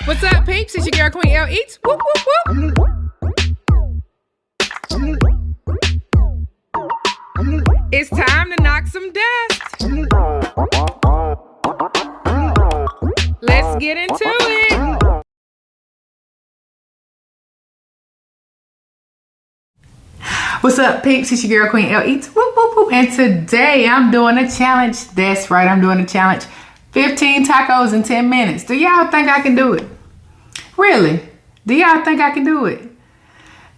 What's up, peeps? It's your girl, Queen L Eats. Whoop, whoop, whoop. It's time to knock some dust. Let's get into it. What's up, peeps? It's your girl, Queen L Eats. Whoop, whoop, whoop. And today I'm doing a challenge. That's right, I'm doing a challenge. 15 tacos in 10 minutes. Do y'all think I can do it? Really? Do y'all think I can do it?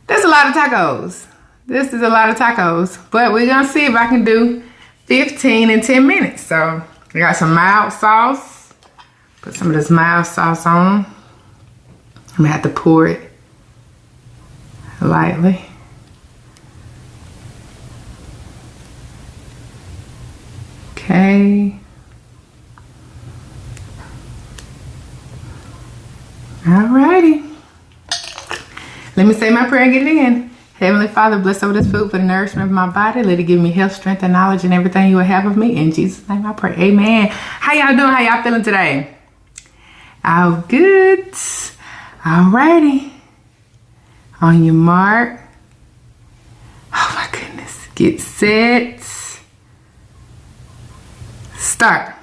That's a lot of tacos. This is a lot of tacos. But we're going to see if I can do 15 in 10 minutes. So I got some mild sauce. Put some of this mild sauce on. I'm going to have to pour it lightly. Okay. Alrighty. Let me say my prayer and get it in. Heavenly Father, bless over this food for the nourishment of my body. Let it give me health, strength, and knowledge and everything you will have of me. In Jesus' name I pray. Amen. How y'all doing? How y'all feeling today? All good. Alrighty. On your mark. Oh my goodness. Get set. Start.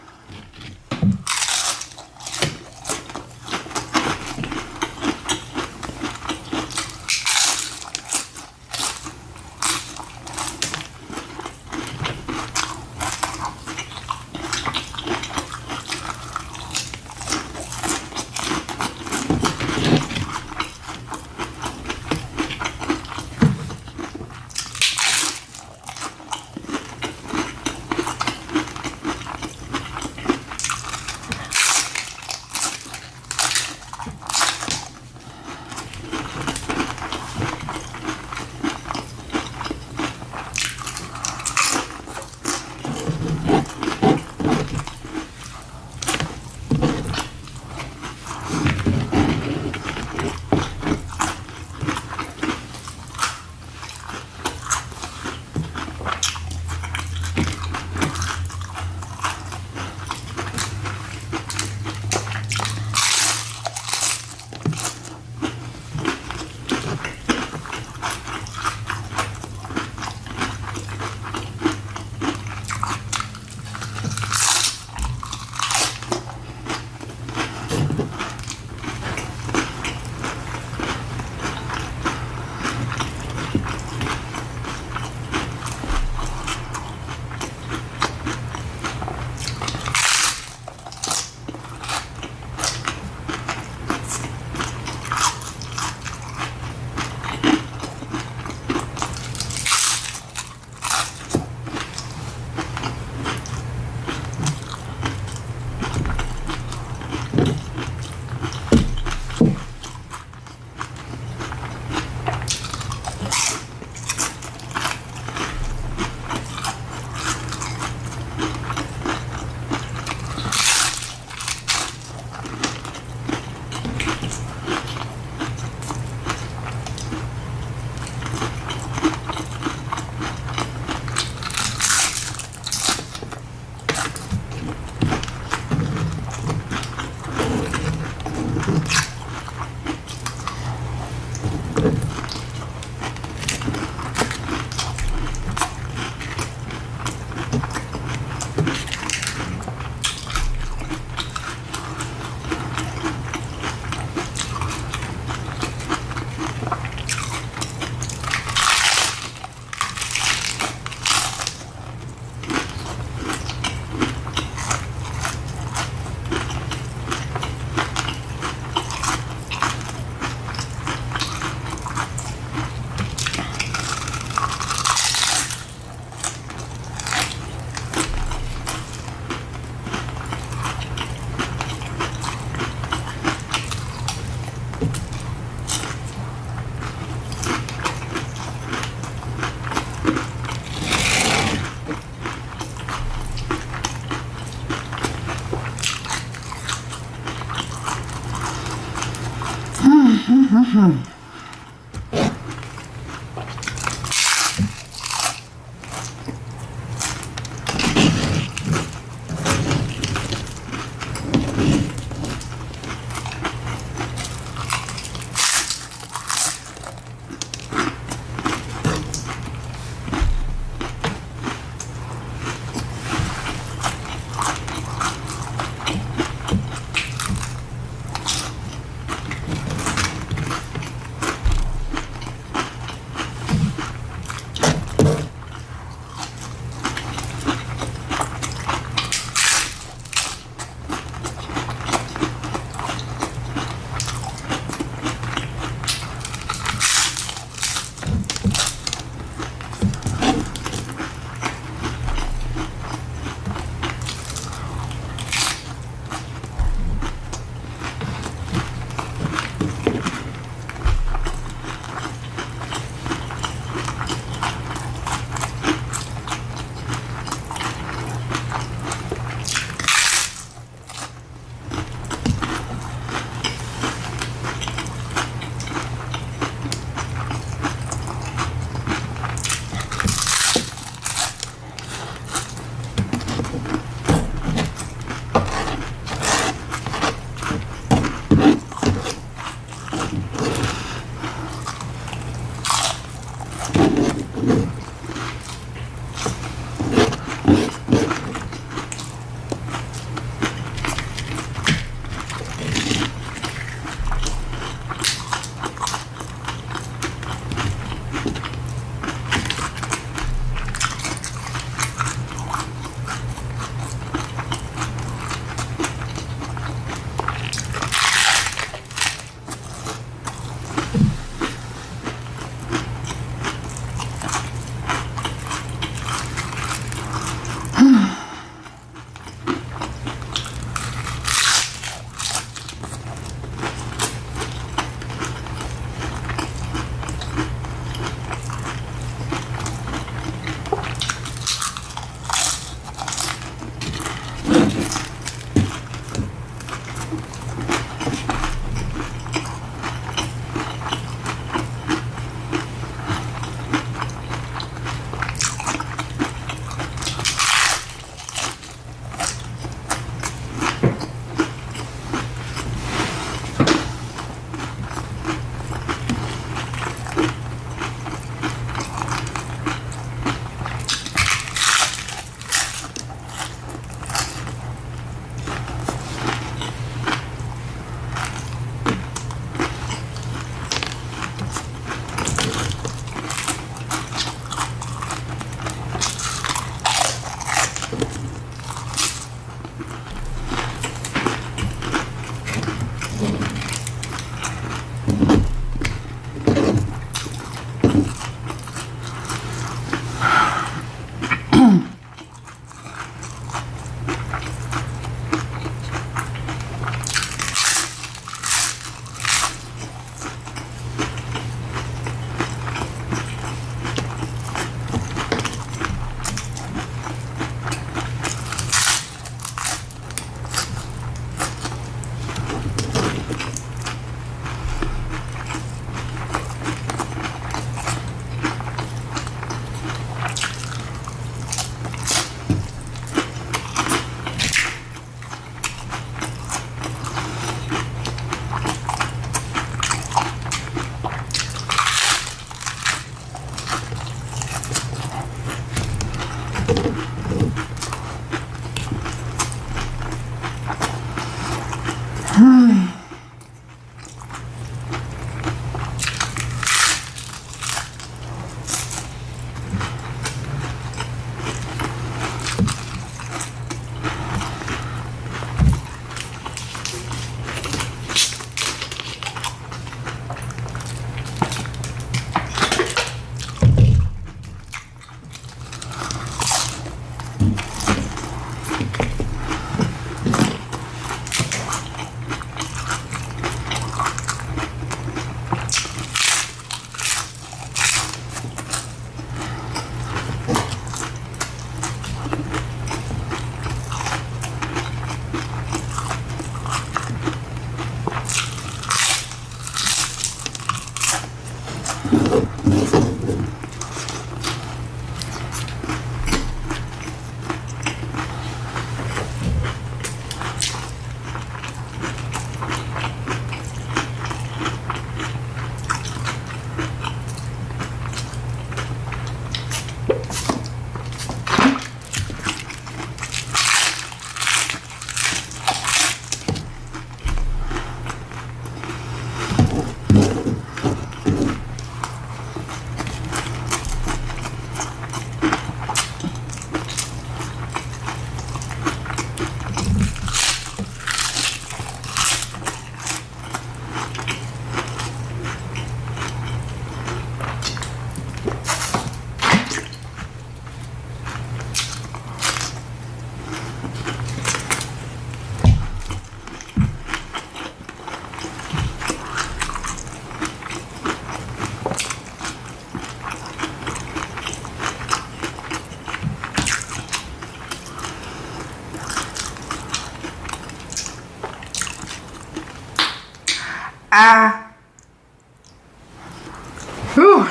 Whew.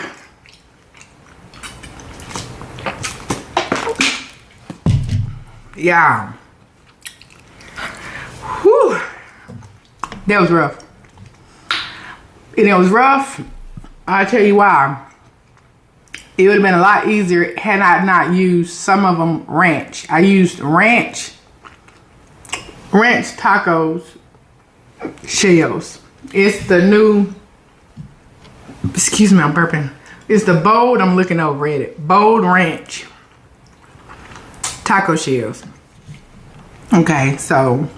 Yeah. Whew. That was rough. And it was rough. I'll tell you why. It would have been a lot easier had I not used some of them ranch. I used ranch tacos shells. It's the new, excuse me, I'm burping. It's the bold, I'm looking over at it. Bold ranch taco shells. Okay, so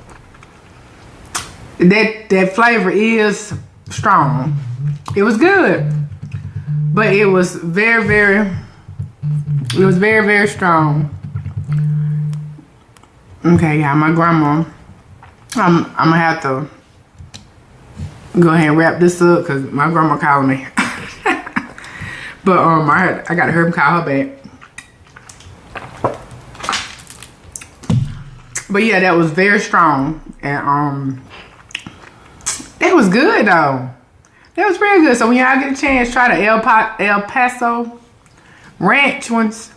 that flavor is strong. It was good, but it was very, very strong. Okay, yeah, my grandma, I'm gonna have to go ahead and wrap this up because my grandma called me. But I gotta hurry and call her back. But yeah, that was very strong, and That was good though. That was real good. So when y'all get a chance, try the El Paso ranch ones.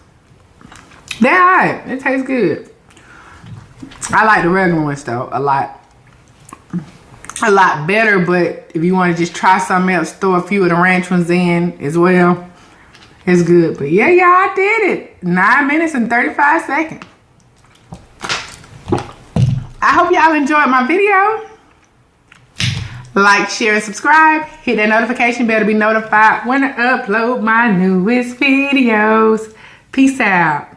They're alright. It tastes good. I like the regular ones though a lot better. But if you want to just try something else, throw a few of the ranch ones in as well. It's good. But yeah, y'all, I did it. 9 minutes and 35 seconds. I hope y'all enjoyed my video. Like, share, and subscribe. Hit that notification bell to be notified when I upload my newest videos. Peace out.